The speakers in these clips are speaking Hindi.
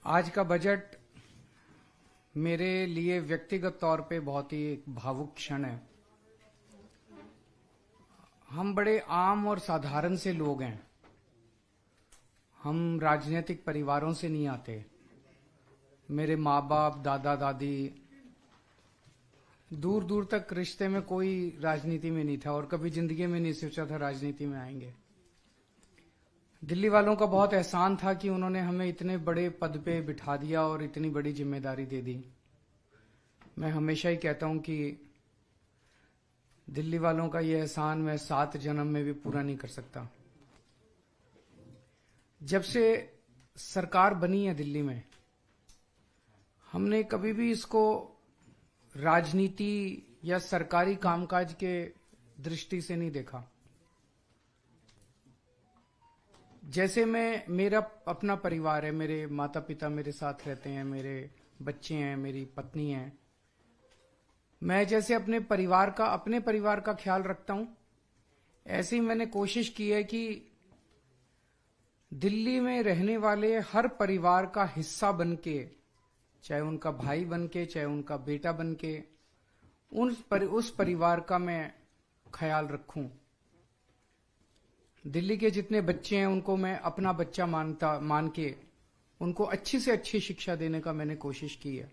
आज का बजट मेरे लिए व्यक्तिगत तौर पे बहुत ही एक भावुक क्षण है। हम बड़े आम और साधारण से लोग हैं। हम राजनीतिक परिवारों से नहीं आते। मेरे माँ बाप, दादा दादी, दूर दूर तक रिश्ते में कोई राजनीति में नहीं था और कभी जिंदगी में नहीं सोचा था राजनीति में आएंगे। दिल्ली वालों का बहुत एहसान था कि उन्होंने हमें इतने बड़े पद पे बिठा दिया और इतनी बड़ी जिम्मेदारी दे दी। मैं हमेशा ही कहता हूं कि दिल्ली वालों का ये एहसान मैं 7 जन्म में भी पूरा नहीं कर सकता। जब से सरकार बनी है दिल्ली में, हमने कभी भी इसको राजनीति या सरकारी कामकाज के दृष्टि से नहीं देखा। जैसे मेरा अपना परिवार है, मेरे माता पिता मेरे साथ रहते हैं, मेरे बच्चे हैं, मेरी पत्नी है। मैं जैसे अपने परिवार का ख्याल रखता हूं, ऐसे ही मैंने कोशिश की है कि दिल्ली में रहने वाले हर परिवार का हिस्सा बनके, चाहे उनका भाई बनके, चाहे उनका बेटा बनके, उस परिवार का मैं ख्याल रखूं। दिल्ली के जितने बच्चे हैं उनको मैं अपना बच्चा मान के उनको अच्छी से अच्छी शिक्षा देने का मैंने कोशिश की है।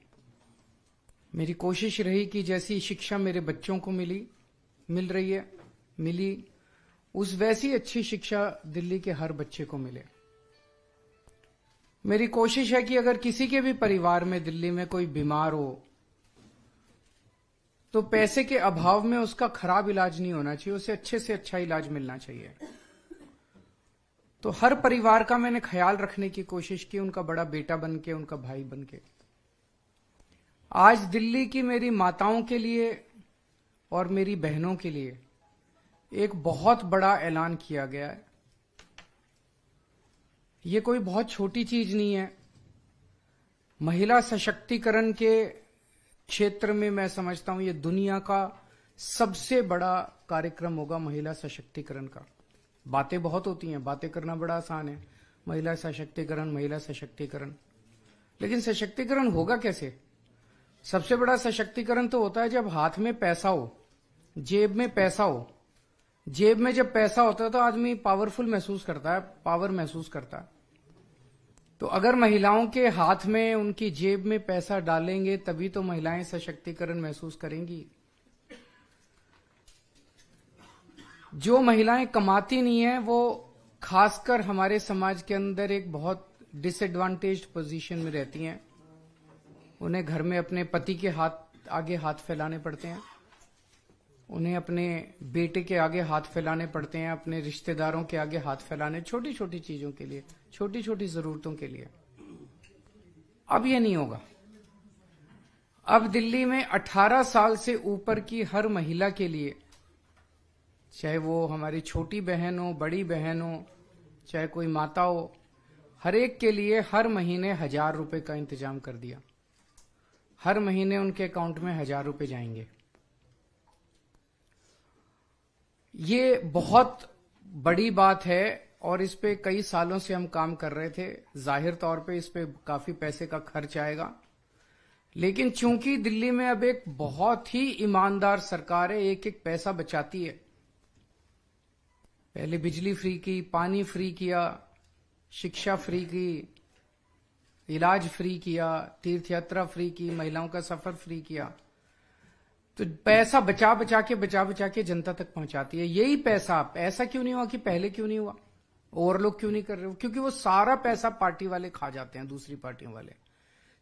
मेरी कोशिश रही कि जैसी शिक्षा मेरे बच्चों को मिली उस वैसी अच्छी शिक्षा दिल्ली के हर बच्चे को मिले। मेरी कोशिश है कि अगर किसी के भी परिवार में दिल्ली में कोई बीमार हो तो पैसे के अभाव में उसका खराब इलाज नहीं होना चाहिए, उसे अच्छे से अच्छा इलाज मिलना चाहिए। तो हर परिवार का मैंने ख्याल रखने की कोशिश की, उनका बड़ा बेटा बनके, उनका भाई बनके। आज दिल्ली की मेरी माताओं के लिए और मेरी बहनों के लिए एक बहुत बड़ा ऐलान किया गया है। ये कोई बहुत छोटी चीज नहीं है। महिला सशक्तिकरण के क्षेत्र में मैं समझता हूं ये दुनिया का सबसे बड़ा कार्यक्रम होगा महिला सशक्तिकरण का। बातें बहुत होती हैं, बातें करना बड़ा आसान है, महिला सशक्तिकरण, लेकिन सशक्तिकरण होगा कैसे? सबसे बड़ा सशक्तिकरण तो होता है जब हाथ में पैसा हो, जेब में पैसा हो। जेब में जब पैसा होता है तो आदमी पावरफुल महसूस करता है, पावर महसूस करता है। तो अगर महिलाओं के हाथ में, उनकी जेब में पैसा डालेंगे तभी तो महिलाएं सशक्तिकरण महसूस करेंगी। जो महिलाएं कमाती नहीं है वो खासकर हमारे समाज के अंदर एक बहुत डिसएडवांटेज्ड पोजीशन में रहती हैं। उन्हें घर में अपने पति के आगे हाथ फैलाने पड़ते हैं, उन्हें अपने बेटे के आगे हाथ फैलाने पड़ते हैं, अपने रिश्तेदारों के आगे हाथ फैलाने, छोटी छोटी चीजों के लिए, छोटी छोटी जरूरतों के लिए। अब ये नहीं होगा। अब दिल्ली में 18 साल से ऊपर की हर महिला के लिए, चाहे वो हमारी छोटी बहन हो, बड़ी बहन हो, चाहे कोई माता हो, हर एक के लिए हर महीने 1000 रुपए का इंतजाम कर दिया। हर महीने उनके अकाउंट में 1000 रुपए जाएंगे। ये बहुत बड़ी बात है और इस पे कई सालों से हम काम कर रहे थे। जाहिर तौर पे इस पे काफी पैसे का खर्च आएगा, लेकिन चूंकि दिल्ली में अब एक बहुत ही ईमानदार सरकार है, एक एक पैसा बचाती है। पहले बिजली फ्री की, पानी फ्री किया, शिक्षा फ्री की, इलाज फ्री किया, तीर्थ यात्रा फ्री की, महिलाओं का सफर फ्री किया। तो पैसा बचा बचा के जनता तक पहुंचाती है। यही पैसा, ऐसा क्यों नहीं हुआ कि पहले क्यों नहीं हुआ, और लोग क्यों नहीं कर रहे हो? क्योंकि वो सारा पैसा पार्टी वाले खा जाते हैं, दूसरी पार्टियों वाले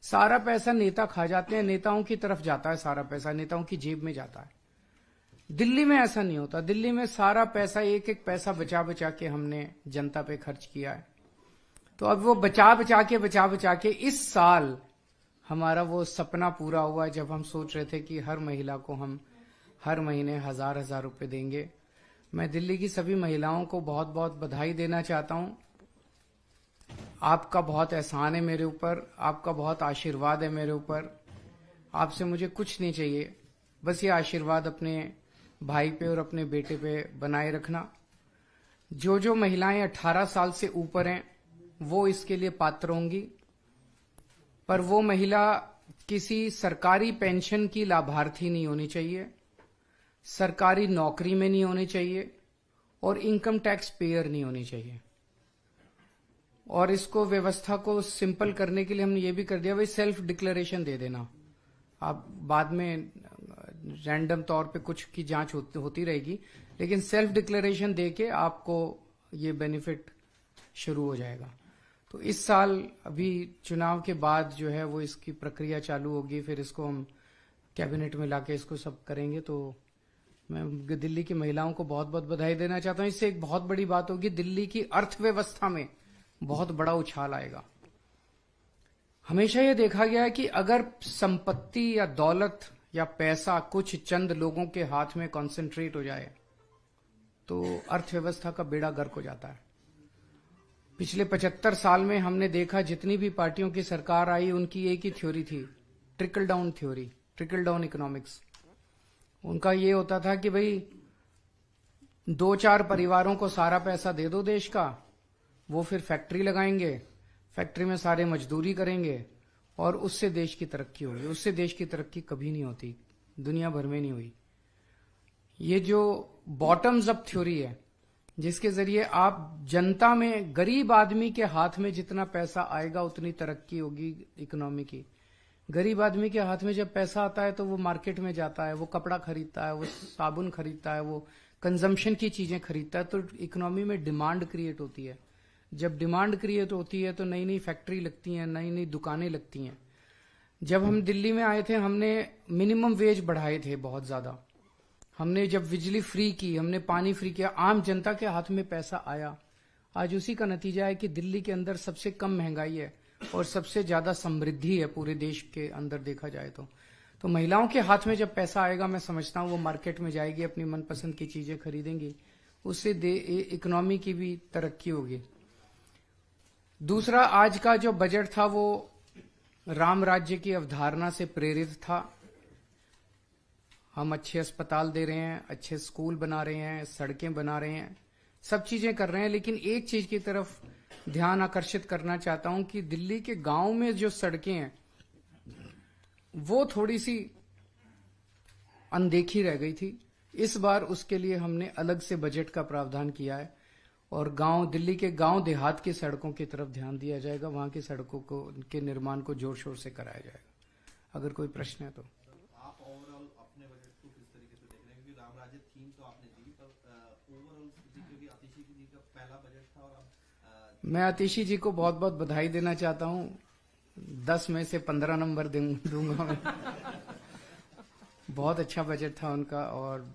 सारा पैसा नेता खा जाते हैं, नेताओं की तरफ जाता है, सारा पैसा नेताओं की जेब में जाता है। दिल्ली में ऐसा नहीं होता। दिल्ली में सारा पैसा, एक एक पैसा बचा के हमने जनता पे खर्च किया है। तो अब वो बचा के इस साल हमारा वो सपना पूरा हुआ जब हम सोच रहे थे कि हर महिला को हम हर महीने 1000 रुपए देंगे। मैं दिल्ली की सभी महिलाओं को बहुत बहुत बधाई देना चाहता हूं। आपका बहुत एहसान है मेरे ऊपर, आपका बहुत आशीर्वाद है मेरे ऊपर। आपसे मुझे कुछ नहीं चाहिए, बस ये आशीर्वाद अपने भाई पे और अपने बेटे पे बनाए रखना। जो महिलाएं 18 साल से ऊपर हैं वो इसके लिए पात्र होंगी। पर वो महिला किसी सरकारी पेंशन की लाभार्थी नहीं होनी चाहिए, सरकारी नौकरी में नहीं होनी चाहिए और इनकम टैक्स पेयर नहीं होनी चाहिए। और इसको व्यवस्था को सिंपल करने के लिए हमने ये भी कर दिया, भाई सेल्फ डिक्लेरेशन दे देना। आप बाद में रैंडम तौर पे कुछ की जांच होती रहेगी, लेकिन सेल्फ डिक्लेरेशन देके आपको ये बेनिफिट शुरू हो जाएगा। तो इस साल अभी चुनाव के बाद जो है वो इसकी प्रक्रिया चालू होगी, फिर इसको हम कैबिनेट में लाके इसको सब करेंगे। तो मैं दिल्ली की महिलाओं को बहुत बहुत बधाई देना चाहता हूं। इससे एक बहुत बड़ी बात होगी, दिल्ली की अर्थव्यवस्था में बहुत बड़ा उछाल आएगा। हमेशा यह देखा गया है कि अगर संपत्ति या दौलत या पैसा कुछ चंद लोगों के हाथ में कॉन्सेंट्रेट हो जाए तो अर्थव्यवस्था का बेड़ा गर्क हो जाता है। पिछले 75 साल में हमने देखा जितनी भी पार्टियों की सरकार आई उनकी एक ही थ्योरी थी, trickle down theory, trickle down economics. उनका ये होता था कि भाई 2-4 परिवारों को सारा पैसा दे दो देश का, वो फिर फैक्ट्री लगाएंगे, फैक्ट्री में सारे मजदूरी करेंगे और उससे देश की तरक्की होगी। उससे देश की तरक्की कभी नहीं होती, दुनिया भर में नहीं हुई। ये जो बॉटम्स अप थ्योरी है, जिसके जरिए आप जनता में, गरीब आदमी के हाथ में जितना पैसा आएगा उतनी तरक्की होगी इकोनॉमी की। गरीब आदमी के हाथ में जब पैसा आता है तो वो मार्केट में जाता है, वो कपड़ा खरीदता है, वो साबुन खरीदता है, वो कंजम्पशन की चीजें खरीदता है, तो इकोनॉमी में डिमांड क्रिएट होती है। जब डिमांड क्रिएट होती है तो नई नई फैक्ट्री लगती हैं, नई नई दुकानें लगती हैं। जब हम दिल्ली में आए थे हमने मिनिमम वेज बढ़ाए थे बहुत ज्यादा। हमने जब बिजली फ्री की, हमने पानी फ्री किया, आम जनता के हाथ में पैसा आया। आज उसी का नतीजा है कि दिल्ली के अंदर सबसे कम महंगाई है और सबसे ज्यादा समृद्धि है पूरे देश के अंदर देखा जाए तो महिलाओं के हाथ में जब पैसा आएगा, मैं समझता हूं वो मार्केट में जाएगी, अपनी मनपसंद की चीजें खरीदेंगी, उससे इकोनॉमी की भी तरक्की होगी। दूसरा, आज का जो बजट था वो राम राज्य की अवधारणा से प्रेरित था। हम अच्छे अस्पताल दे रहे हैं, अच्छे स्कूल बना रहे हैं, सड़कें बना रहे हैं, सब चीजें कर रहे हैं, लेकिन एक चीज की तरफ ध्यान आकर्षित करना चाहता हूं कि दिल्ली के गांव में जो सड़कें हैं वो थोड़ी सी अनदेखी रह गई थी। इस बार उसके लिए हमने अलग से बजट का प्रावधान किया है और दिल्ली के गांव देहात की सड़कों की तरफ ध्यान दिया जाएगा, वहां की सड़कों को के निर्माण को जोर शोर से कराया जाएगा। अगर कोई प्रश्न है तो। आप ओवरऑल अपने बजट को किस तरीके से देख रहे हैं? क्योंकि राम राज्य थीम तो आपने दी, पर ओवरऑल क्योंकि आतिशी जी का पहला बजट था और मैं आतिशी जी को बहुत बहुत बधाई देना चाहता हूं। 10 में से 15 नंबर दूंगा मैं। बहुत अच्छा बजट था उनका और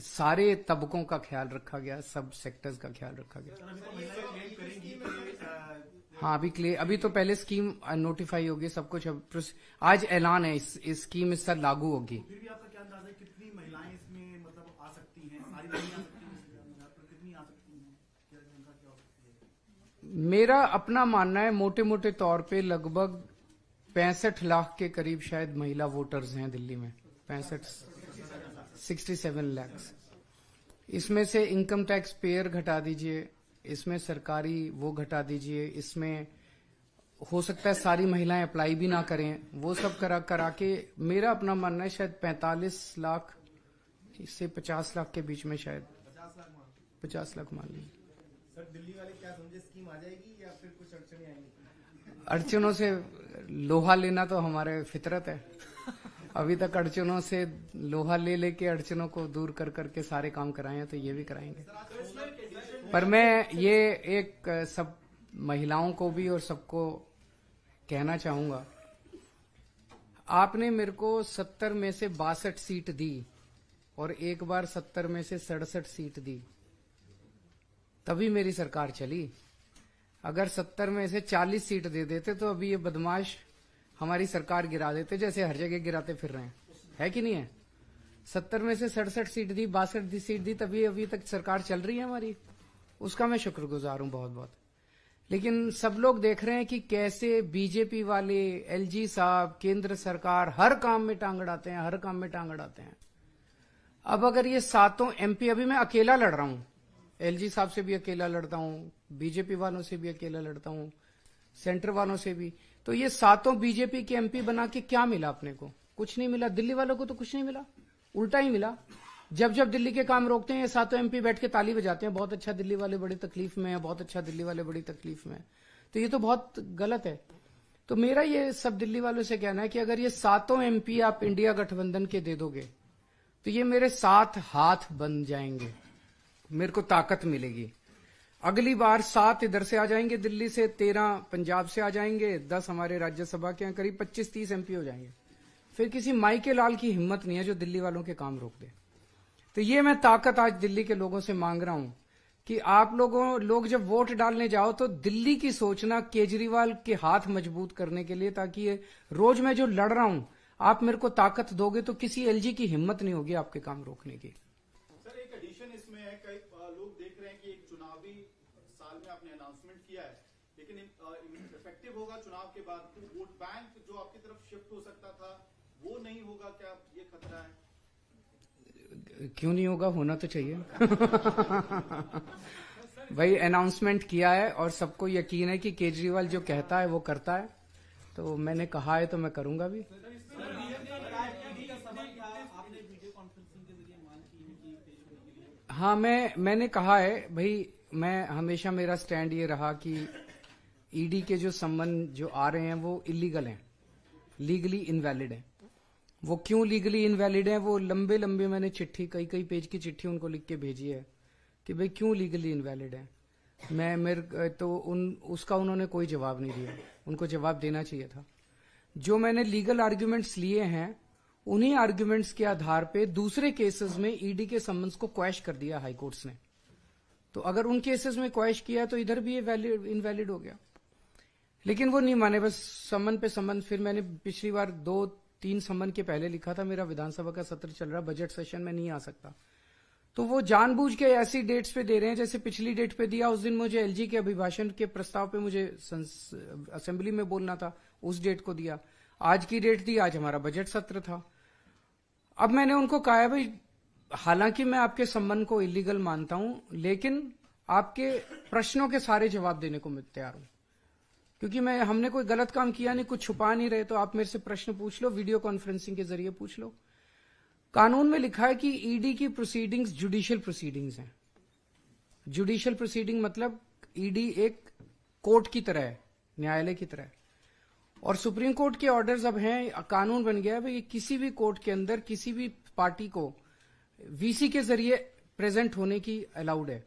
सारे तबकों का ख्याल रखा गया, सब सेक्टर्स का ख्याल रखा गया। हाँ, अभी तो पहले स्कीम नोटिफाई होगी, सब कुछ आज ऐलान है, इस स्कीम इस साल लागू होगी। फिर भी आपका क्या अंदाजा है कितनी महिलाएं इसमें मतलब आ सकती हैं? सारी नहीं आ सकती हैं, कितनी आ सकती हैं? क्या संख्या क्या हो सकती है? मेरा अपना मानना है मोटे मोटे तौर पे लगभग 65 लाख के करीब शायद महिला वोटर्स हैं दिल्ली में। 67 लाख। इसमें से इनकम टैक्स पेयर घटा दीजिए, इसमें सरकारी वो घटा दीजिए, इसमें हो सकता है सारी महिलाएं अप्लाई भी ना करें, वो सब करा के मेरा अपना मानना है शायद 45 लाख से 50 लाख के बीच में, शायद 50 लाख मान लीजिए। सर, दिल्ली वाले क्या समझे, स्कीम आ जाएगी या फिर कुछ अड़चने आएंगी? अड़चनों से लोहा लेना तो हमारे फितरत है। अभी तक अड़चनों से लोहा ले लेके अड़चनों को दूर कर करके सारे काम कराए हैं, तो ये भी कराएंगे। पर मैं ये एक सब महिलाओं को भी और सबको कहना चाहूंगा, आपने मेरे को 70 में से 62 सीट दी और एक बार 70 में से 67 सीट दी, तभी मेरी सरकार चली। अगर 70 में से 40 सीट दे देते तो अभी ये बदमाश हमारी सरकार गिरा देते, जैसे हर जगह गिराते फिर रहे हैं, है कि नहीं है? 70 में से 67 सीट दी, 62 सीट दी, तभी अभी तक सरकार चल रही है हमारी। उसका मैं शुक्रगुजार हूं बहुत बहुत। लेकिन सब लोग देख रहे हैं कि कैसे बीजेपी वाले, एलजी साहब, केंद्र सरकार हर काम में टांग अड़ाते हैं, हर काम में टांग अड़ाते हैं। अब अगर ये सातों एमपी, अभी मैं अकेला लड़ रहा हूं, एलजी साहब से भी अकेला लड़ता हूं, बीजेपी वालों से भी अकेला लड़ता हूं, सेंटर वालों से भी, तो ये सातों बीजेपी के एमपी बना के क्या मिला अपने को? कुछ नहीं मिला। दिल्ली वालों को तो कुछ नहीं मिला, उल्टा ही मिला। जब जब दिल्ली के काम रोकते हैं ये सातों एमपी बैठ के ताली बजाते हैं, बहुत अच्छा दिल्ली वाले बड़ी तकलीफ में है, बहुत अच्छा दिल्ली वाले बड़ी तकलीफ में है। तो ये तो बहुत गलत है। तो मेरा ये सब दिल्ली वालों से कहना है कि अगर ये सातों एमपी आप इंडिया गठबंधन के दे दोगे तो ये मेरे 7 हाथ बन जाएंगे, मेरे को ताकत मिलेगी। अगली बार 7 इधर से आ जाएंगे दिल्ली से, 13 पंजाब से आ जाएंगे, 10 हमारे राज्यसभा के हैं, करीब 25-30 एमपी हो जाएंगे। फिर किसी माई के लाल की हिम्मत नहीं है जो दिल्ली वालों के काम रोक दे। तो ये मैं ताकत आज दिल्ली के लोगों से मांग रहा हूं कि आप लोग जब वोट डालने जाओ तो दिल्ली की सोचना केजरीवाल के हाथ मजबूत करने के लिए, ताकि ये रोज मैं जो लड़ रहा हूं आप मेरे को ताकत दोगे तो किसी एलजी की हिम्मत नहीं होगी आपके काम रोकने की। सर एक एडिशन इसमें है, कई लोग देख रहे हैं कि एक चुनावी साल में आपने अनाउंसमेंट किया है, लेकिन इफेक्टिव होगा चुनाव के बाद तो वोट बैंक जो आपकी तरफ शिफ्ट हो सकता था वो नहीं होगा, क्या ये खतरा है? क्यों नहीं होगा, होना तो चाहिए। भाई अनाउंसमेंट किया है और सबको यकीन है कि केजरीवाल जो कहता है वो करता है, तो मैंने कहा है तो मैं करूंगा भी। हाँ, मैंने कहा है भाई, मैं हमेशा मेरा स्टैंड ये रहा कि ईडी के जो सम्मन जो आ रहे हैं वो इलीगल हैं, लीगली इनवैलिड हैं। वो क्यों लीगली इनवैलिड हैं, वो लंबे लंबे मैंने चिट्ठी, कई पेज की चिट्ठी उनको लिख के भेजी है कि भाई क्यों लीगली इनवैलिड है। मेरे तो उसका उन्होंने कोई जवाब नहीं दिया, उनको जवाब देना चाहिए था। जो मैंने लीगल आर्ग्यूमेंट्स लिए हैं उन्हीं आर्ग्यूमेंट्स के आधार पे दूसरे केसेस में ईडी के सम्मन्स को क्वैश कर दिया हाई कोर्ट्स ने। तो अगर उन केसेस में क्वैश किया तो इधर भी ये इनवैलिड हो गया, लेकिन वो नहीं माने, बस सम्मन पे सम्मन। फिर मैंने पिछली बार 2-3 सम्मन के पहले लिखा था मेरा विधानसभा का सत्र चल रहा, बजट सेशन में नहीं आ सकता, तो वो जानबूझ के ऐसी डेट्स पे दे रहे हैं। जैसे पिछली डेट पे दिया, उस दिन मुझे एलजी के अभिभाषण के प्रस्ताव पे मुझे असेंबली में बोलना था, उस डेट को दिया। आज की डेट दी, आज हमारा बजट सत्र था। अब मैंने उनको कहा है भाई, हालांकि मैं आपके सम्मन को इलीगल मानता हूं, लेकिन आपके प्रश्नों के सारे जवाब देने को मैं तैयार हूं, क्योंकि हमने कोई गलत काम किया नहीं, कुछ छुपा नहीं रहे। तो आप मेरे से प्रश्न पूछ लो, वीडियो कॉन्फ्रेंसिंग के जरिए पूछ लो। कानून में लिखा है कि ईडी की प्रोसीडिंग्स जुडिशियल प्रोसीडिंग्स हैं। जुडिशियल प्रोसीडिंग मतलब ईडी एक कोर्ट की तरह है, न्यायालय की तरह है। और सुप्रीम कोर्ट के ऑर्डर्स अब हैं, कानून बन गया है भाई, किसी भी कोर्ट के अंदर किसी भी पार्टी को वीसी के जरिए प्रेजेंट होने की अलाउड है।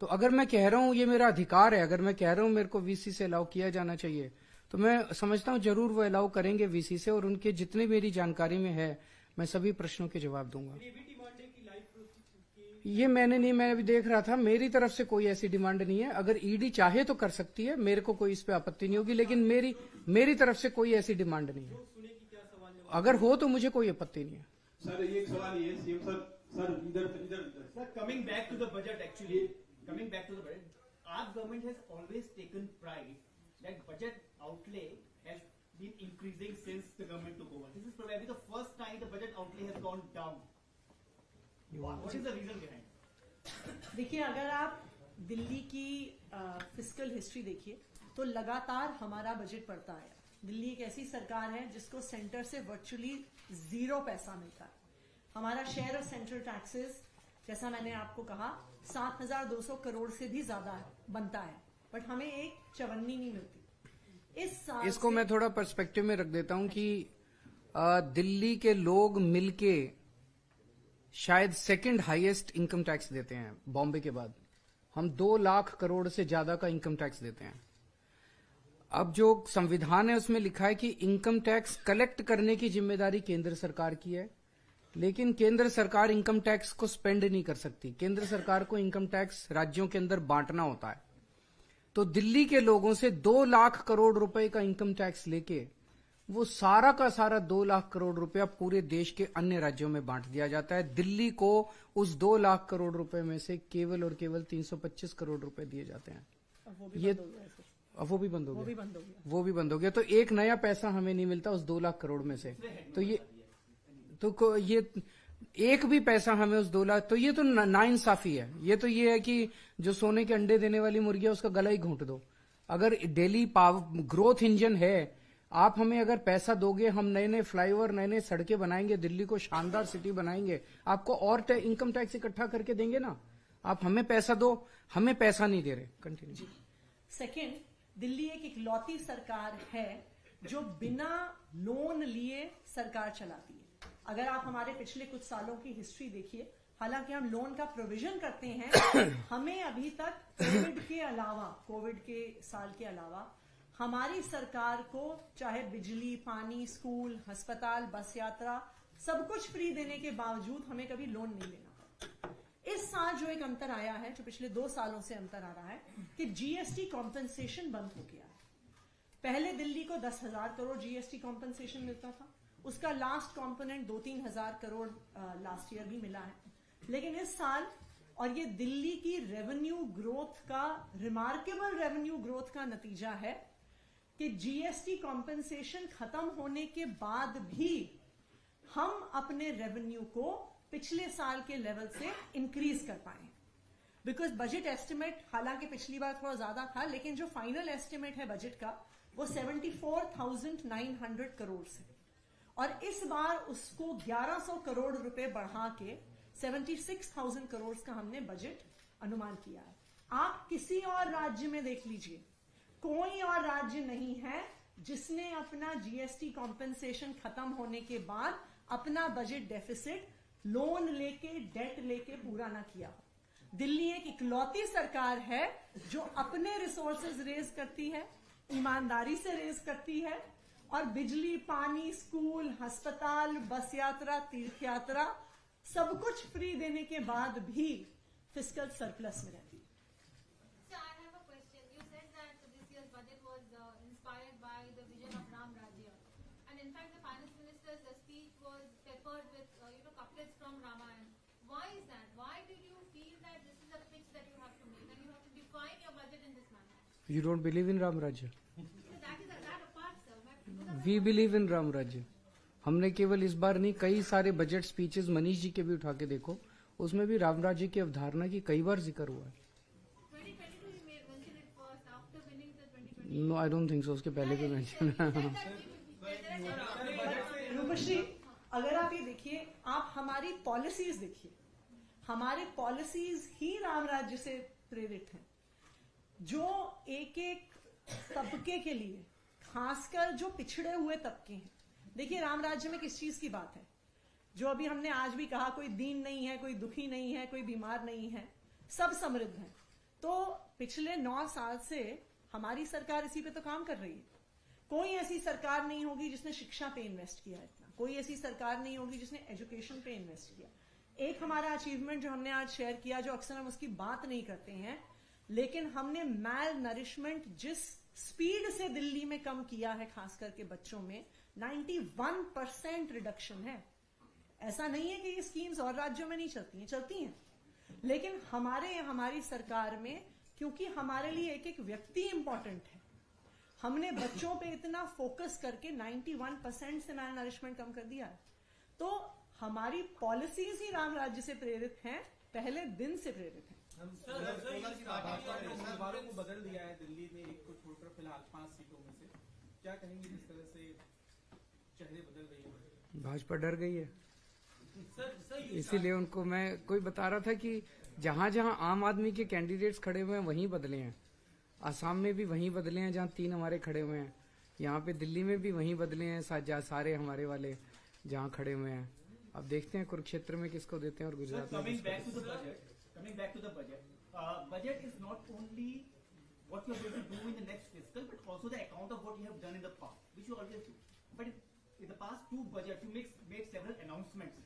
तो अगर मैं कह रहा हूं ये मेरा अधिकार है, अगर मैं कह रहा हूं मेरे को वीसी से अलाउ किया जाना चाहिए, तो मैं समझता हूं जरूर वो अलाउ करेंगे वीसी से, और उनके जितने मेरी जानकारी में है मैं सभी प्रश्नों के जवाब दूंगा। ये मैं अभी देख रहा था, मेरी तरफ से कोई ऐसी डिमांड नहीं है। अगर ईडी चाहे तो कर सकती है, मेरे को कोई इस पे आपत्ति नहीं होगी, लेकिन मेरी तरफ से कोई ऐसी डिमांड नहीं है। अगर हो तो मुझे कोई आपत्ति नहीं है। सर एक सवाल ये सीएम सर इधर coming back to the budget, actually coming back to the budget, our government has always taken pride that budget outlay has been increasing since the government took over. This is probably the first time the budget outlay has gone down. What is the reason behind? देखिए, अगर आप दिल्ली की फिस्कल हिस्ट्री देखिए तो लगातार हमारा बजट बढ़ता है। दिल्ली एक ऐसी सरकार है जिसको सेंटर से वर्चुअली 0 पैसा मिलता है। हमारा शेयर ऑफ सेंट्रल टैक्सेस, जैसा मैंने आपको कहा, 7,200 करोड़ से भी ज्यादा बनता है, बट हमें एक चवन्नी नहीं मिलती। इस साल इसको मैं थोड़ा पर्सपेक्टिव में रख देता हूं कि दिल्ली के लोग मिलके शायद सेकंड हाईएस्ट इनकम टैक्स देते हैं बॉम्बे के बाद। हम 2 लाख करोड़ से ज्यादा का इनकम टैक्स देते हैं। अब जो संविधान है उसमें लिखा है कि इनकम टैक्स कलेक्ट करने की जिम्मेदारी केंद्र सरकार की है, लेकिन केंद्र सरकार इनकम टैक्स को स्पेंड नहीं कर सकती। केंद्र सरकार को इनकम टैक्स राज्यों के अंदर बांटना होता है। तो दिल्ली के लोगों से 2 लाख करोड़ रुपए का इनकम टैक्स लेके वो सारा का सारा 2 लाख करोड़ रुपया पूरे देश के अन्य राज्यों में बांट दिया जाता है। दिल्ली को उस 2 लाख करोड़ रुपए में से केवल और केवल 325 करोड़ रुपए दिए जाते हैं। ये अब वो भी बंद हो गया। तो एक नया पैसा हमें नहीं मिलता उस 2 लाख करोड़ में से। तो ये एक भी पैसा हमें उस 2 लाख, तो ये तो नाइंसाफी है। ये है कि जो सोने के अंडे देने वाली मुर्गी है उसका गला ही घोंट दो। अगर डेली ग्रोथ इंजन है, आप हमें अगर पैसा दोगे, हम नए नए फ्लाईओवर, नए नए सड़कें बनाएंगे, दिल्ली को शानदार सिटी बनाएंगे, आपको और इनकम टैक्स इकट्ठा करके देंगे ना। आप हमें पैसा दो, हमें पैसा नहीं दे रहे। कंटिन्यू। सेकेंड, दिल्ली एक इकलौती सरकार है जो बिना लोन लिए सरकार चलाती है। अगर आप हमारे पिछले कुछ सालों की हिस्ट्री देखिए, हालांकि हम लोन का प्रोविजन करते हैं, हमें अभी तक कोविड के साल के अलावा हमारी सरकार को चाहे बिजली, पानी, स्कूल, अस्पताल, बस यात्रा सब कुछ फ्री देने के बावजूद हमें कभी लोन नहीं लेना पड़ा। इस साल जो एक अंतर आया है, जो पिछले 2 सालों से अंतर आ रहा है कि जीएसटी कॉम्पेंसेशन बंद हो गया है। पहले दिल्ली को 10,000 करोड़ जीएसटी कॉम्पेंसेशन मिलता था, उसका लास्ट कॉम्पोनेंट 2-3 हजार करोड़ लास्ट ईयर भी मिला है। लेकिन इस साल, और ये दिल्ली की रेवेन्यू ग्रोथ का, रिमार्केबल रेवेन्यू ग्रोथ का नतीजा है कि जीएसटी कॉम्पेंसेशन खत्म होने के बाद भी हम अपने रेवेन्यू को पिछले साल के लेवल से इंक्रीज कर पाए। बिकॉज बजट एस्टिमेट, हालांकि पिछली बार थोड़ा ज्यादा था, लेकिन जो फाइनल एस्टिमेट है बजट का वो 74,900 करोड़ से, और इस बार उसको 1100 करोड़ रुपए बढ़ा के 76,000 करोड़ का हमने बजट अनुमान किया है। आप किसी और राज्य में देख लीजिए, कोई और राज्य नहीं है जिसने अपना जीएसटी कॉम्पेंसेशन खत्म होने के बाद अपना बजट डेफिसिट लोन लेके, डेट लेके पूरा ना किया हो। दिल्ली एक इकलौती सरकार है जो अपने रिसोर्सेज रेज करती है, ईमानदारी से रेज करती है, और बिजली, पानी, स्कूल, अस्पताल, बस यात्रा, तीर्थ यात्रा सब कुछ फ्री देने के बाद भी फिस्कल सरप्लस में रहती है। So I have a question. You said that this year's budget was inspired by the vision of Ram Rajya, and in fact the finance minister's speech was peppered with couplets from Ramayana. Why is that? Why did you feel that this is a pitch that you have to make and you have to define your budget in this manner? You don't believe in Ram Rajya? So that is that apart, sir. We believe in Ram Rajya. हमने केवल इस बार नहीं, कई सारे बजट स्पीचेस मनीष जी के भी उठा के देखो, उसमें भी राम राज्य की अवधारणा की कई बार जिक्र हुआ है। 2022 you mentioned it first after winning the 2020. No, I don't think so, उसके पहले भी मेंशन। रूपश्री, अगर आप ये देखिए, आप हमारी पॉलिसीज देखिए, हमारे पॉलिसीज ही राम राज्य से प्रेरित हैं, जो एक एक तबके के लिए, खासकर जो पिछड़े हुए तबके हैं। देखिए राम राज्य में किस चीज की बात है, जो अभी हमने आज भी कहा, कोई दीन नहीं है, कोई दुखी नहीं है, कोई बीमार नहीं है, सब समृद्ध हैं। तो पिछले 9 साल से हमारी सरकार इसी पे तो काम कर रही है। कोई ऐसी सरकार नहीं होगी जिसने शिक्षा पे इन्वेस्ट किया इतना, कोई ऐसी सरकार नहीं होगी जिसने एजुकेशन पे इन्वेस्ट किया। एक हमारा अचीवमेंट जो हमने आज शेयर किया, जो अक्सर हम उसकी बात नहीं करते हैं, लेकिन हमने मैल नरिशमेंट जिस स्पीड से दिल्ली में कम किया है, खास करके बच्चों में 91% रिडक्शन है। ऐसा नहीं है कि ये स्कीम्स और राज्यों में नहीं चलती हैं, लेकिन हमारी सरकार में, क्योंकि हमारे लिए एक एक व्यक्ति इंपॉर्टेंट है, हमने बच्चों पे इतना फोकस करके 91% से मैल नरिशमेंट कम कर दिया है। तो हमारी पॉलिसीज ही राम राज्य से प्रेरित हैं, पहले दिन से प्रेरित हैं। उम्मीदवारों को बदल दिया है दिल्ली में, एक को छोड़कर फिलहाल 5 सीटों में से, क्या कहेंगे जिस तरह से चेहरे बदल रही है? भाजपा डर गई है, इसीलिए उनको, मैं कोई बता रहा था कि जहां जहां आम आदमी के कैंडिडेट्स खड़े हुए हैं वहीं बदले हैं। आसाम में भी वहीं बदले हैं जहां 3 हमारे खड़े हुए हैं, यहाँ पे दिल्ली में भी वहीं बदले हैं, सारे हमारे वाले जहां खड़े हुए हैं। अब देखते हैं कुरुक्षेत्र में किसको देते हैं और गुजरात में Coming back to the budget, budget is not only what you are going to do in the next fiscal, but also the account of what you have done in the past, which you always do. But in the past 2 budgets, you made several announcements,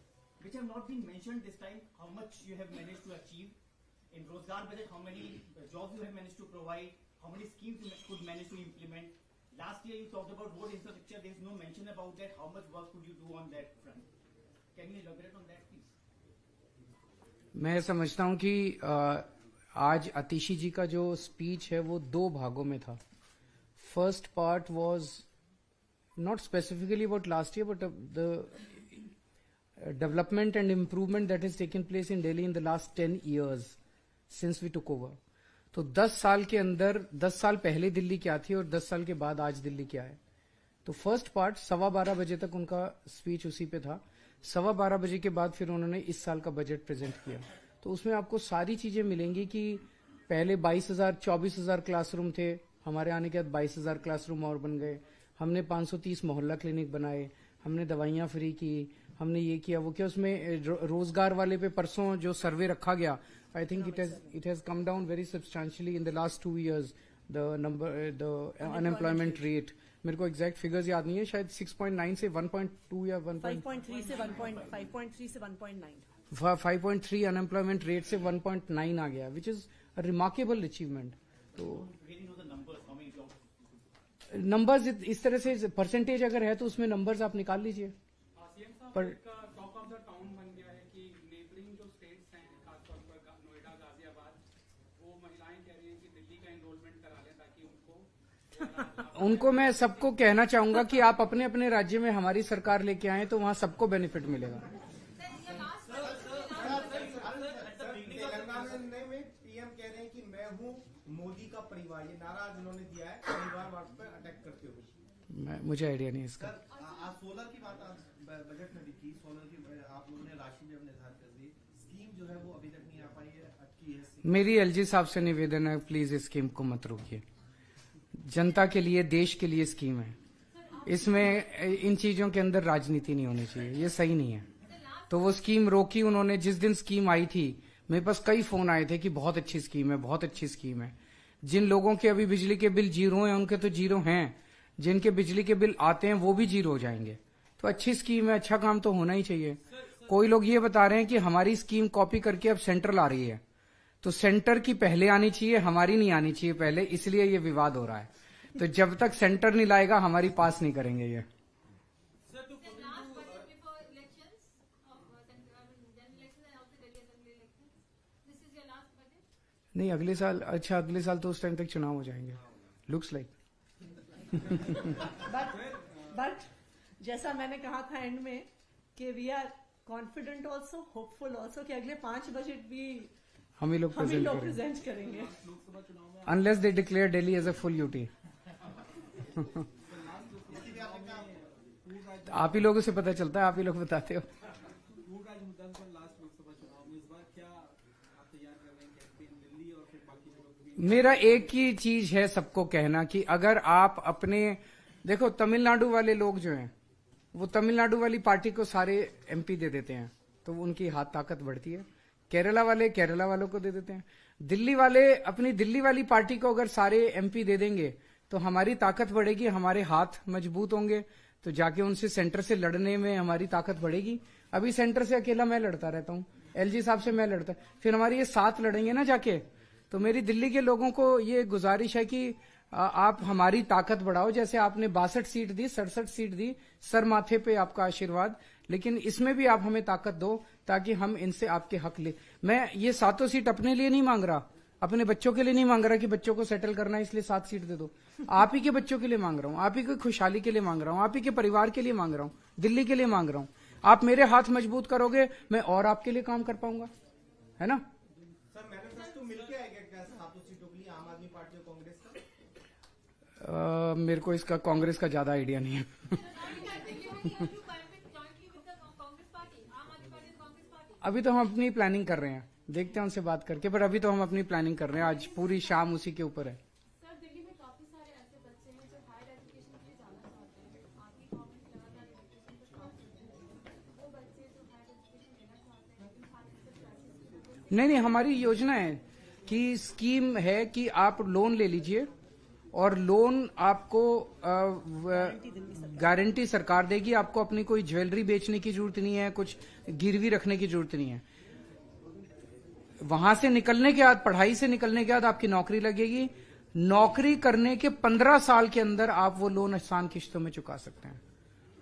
which have not been mentioned this time. How much you have managed to achieve in Rozgar budget? How many jobs you have managed to provide? How many schemes you could manage to implement? Last year you talked about road infrastructure. There is no mention about that. How much work could you do on that front? Can you elaborate on that, please? मैं समझता हूं कि आज आतिशी जी का जो स्पीच है वो 2 भागों में था। First part was not specifically about last year, but the development and improvement that is taken place in Delhi in the last 10 years since we took over. तो 10 साल के अंदर, 10 साल पहले दिल्ली क्या थी और 10 साल के बाद आज दिल्ली क्या है। तो फर्स्ट पार्ट 12:15 बजे तक उनका स्पीच उसी पे था। 12:15 बजे के बाद फिर उन्होंने इस साल का बजट प्रेजेंट किया। तो उसमें आपको सारी चीजें मिलेंगी कि पहले 22,000 क्लासरूम थे, हमारे आने के बाद 22,000 क्लासरूम और बन गए। हमने 530 मोहल्ला क्लिनिक बनाए, हमने दवाइयां फ्री की, हमने ये किया वो किया। उसमें रोजगार वाले पे परसों जो सर्वे रखा गया, I think it has come down very substantially in the last 2 years the unemployment rate. मेरे को एग्जैक्ट फिगर्स याद नहीं है, शायद 6.9 से 1.2 या 5.3 से 1.9 5.3 अनएम्प्लॉयमेंट रेट से 1.9 आ गया, which is a remarkable achievement. तो Really know the numbers, how many jobs? Numbers इस तरह से परसेंटेज अगर है तो उसमें नंबर्स आप निकाल लीजिए। सीएम साहब पर एक टॉक ऑफ द टाउन बन गया है कि नेबरिंग जो स्टेट्स हैं, खासतौर पर नोएडा, गाजियाबाद, वो महिलाएं कह रही हैं कि दिल्ली का एनरोलमेंट करा लें ताकि उनको मैं सबको कहना चाहूंगा कि आप अपने अपने राज्य में हमारी सरकार लेके आए तो वहां सबको बेनिफिट मिलेगा। तेलंगाना में पीएम कह रहे हैं कि मैं हूं मोदी का परिवार, ये नारा आज उन्होंने दिया है परिवारवाद पर अटैक करते हुए। मुझे आइडिया नहीं है इसका। सर आज सोलर की बात आज बजट में भी की, सोलर की आप लोगों ने राशि भी अब निर्धारित कर दी, स्कीम जो है वो अभी तक नहीं आ पाई है, अटकी है। मेरी एलजी साहब से निवेदन है, प्लीज इस स्कीम को मत रोकिए। जनता के लिए, देश के लिए स्कीम है, इसमें इन चीजों के अंदर राजनीति नहीं होनी चाहिए, ये सही नहीं है। तो वो स्कीम रोकी उन्होंने। जिस दिन स्कीम आई थी मेरे पास कई फोन आए थे कि बहुत अच्छी स्कीम है, बहुत अच्छी स्कीम है। जिन लोगों के अभी बिजली के बिल जीरो हैं उनके तो जीरो हैं, जिनके बिजली के बिल आते हैं वो भी जीरो हो जाएंगे। तो अच्छी स्कीम है, अच्छा काम तो होना ही चाहिए। कोई लोग ये बता रहे हैं कि हमारी स्कीम कॉपी करके अब सेंट्रल आ रही है, तो सेंटर की पहले आनी चाहिए, हमारी नहीं आनी चाहिए पहले, इसलिए ये विवाद हो रहा है। तो जब तक सेंटर नहीं लाएगा हमारी पास नहीं करेंगे ये। नहीं अगले साल, अच्छा अगले साल तो उस टाइम तक चुनाव हो जाएंगे, लुक्स लाइक। बट जैसा मैंने कहा था एंड में कि we are confident also, hopeful also कि अगले 5 बजट भी हम ही लोग प्रेजेंट करेंगे। Unless they declare Delhi as a full UT. आप ही लोगों से पता चलता है, आप ही लोग बताते हो। पूर्व राज्य मुद्दा पर लास्ट लोकसभा चुनाव में इस बार क्या आप तैयार कर रहे हैं कैंपेन दिल्ली और फिर बाकी जगहों भी? मेरा एक ही चीज है सबको कहना कि अगर आप अपने, देखो तमिलनाडु वाले लोग जो हैं वो तमिलनाडु वाली पार्टी को सारे एमपी दे देते हैं तो उनकी हाथ ताकत बढ़ती है। केरला वाले केरला वालों को दे देते हैं। दिल्ली वाले अपनी दिल्ली वाली पार्टी को अगर सारे एमपी दे देंगे तो हमारी ताकत बढ़ेगी, हमारे हाथ मजबूत होंगे, तो जाके उनसे सेंटर से लड़ने में हमारी ताकत बढ़ेगी। अभी सेंटर से अकेला मैं लड़ता रहता हूँ, एलजी साहब से मैं लड़ता, फिर हमारी ये साथ लड़ेंगे ना जाके। तो मेरी दिल्ली के लोगों को ये गुजारिश है कि आप हमारी ताकत बढ़ाओ। जैसे आपने 62 सीट दी, 67 सीट दी, सर माथे पे आपका आशीर्वाद, लेकिन इसमें भी आप हमें ताकत दो ताकि हम इनसे आपके हक ले। मैं ये 7 सीट अपने लिए नहीं मांग रहा, अपने बच्चों के लिए नहीं मांग रहा कि बच्चों को सेटल करना है इसलिए 7 सीट दे दो। आप ही के बच्चों के लिए मांग रहा हूँ, आप ही की खुशहाली के लिए मांग रहा हूँ, आप ही के परिवार के लिए मांग रहा हूँ, दिल्ली के लिए मांग रहा हूँ। आप मेरे हाथ मजबूत करोगे मैं और आपके लिए काम कर पाऊंगा, है ना। सर मैनिफेस्टो मिलके आएगा क्या 7 सीटों के लिए आम आदमी पार्टी और कांग्रेस का? मेरे को इसका कांग्रेस का ज्यादा आइडिया नहीं है। अभी तो हम अपनी प्लानिंग कर रहे हैं, देखते हैं उनसे बात करके, पर अभी तो हम अपनी प्लानिंग कर रहे हैं। आज पूरी शाम उसी के ऊपर है। सर दिल्ली में काफी सारे ऐसे बच्चे हैं जो हायर एजुकेशन के लिए जाना चाहते हैं, आपकी गवर्नमेंट लगातार एजुकेशन पर काम कर रही है, वो बच्चे जो हायर एजुकेशन लेना चाहते हैं लेकिन 5% नहीं, हमारी योजना है कि स्कीम है कि आप लोन ले लीजिए और लोन आपको गारंटी सरकार देगी। आपको अपनी कोई ज्वेलरी बेचने की जरूरत नहीं है, कुछ गिरवी रखने की जरूरत नहीं है। वहां से निकलने के बाद, पढ़ाई से निकलने के बाद आपकी नौकरी लगेगी। नौकरी करने के 15 साल के अंदर आप वो लोन आसान किश्तों में चुका सकते हैं।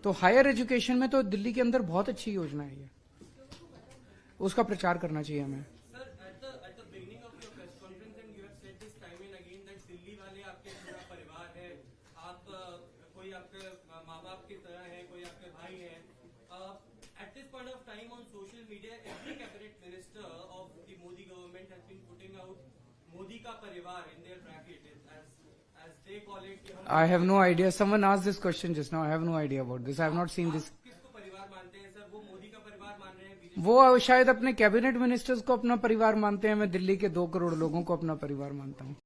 तो हायर एजुकेशन में तो दिल्ली के अंदर बहुत अच्छी योजना है ये, उसका प्रचार करना चाहिए हमें। Modi ka parivar in their bracket as they call it कि हम I have no idea. Someone asked this question just now. I have no idea about this. I have not seen this. किसको परिवार मानते हैं सर? वो मोदी का परिवार मान रहे हैं, बीजेपी वो शायद अपने कैबिनेट मिनिस्टर्स को अपना परिवार मानते हैं. मैं दिल्ली के 2 करोड़ लोगों को अपना परिवार मानता हूँ.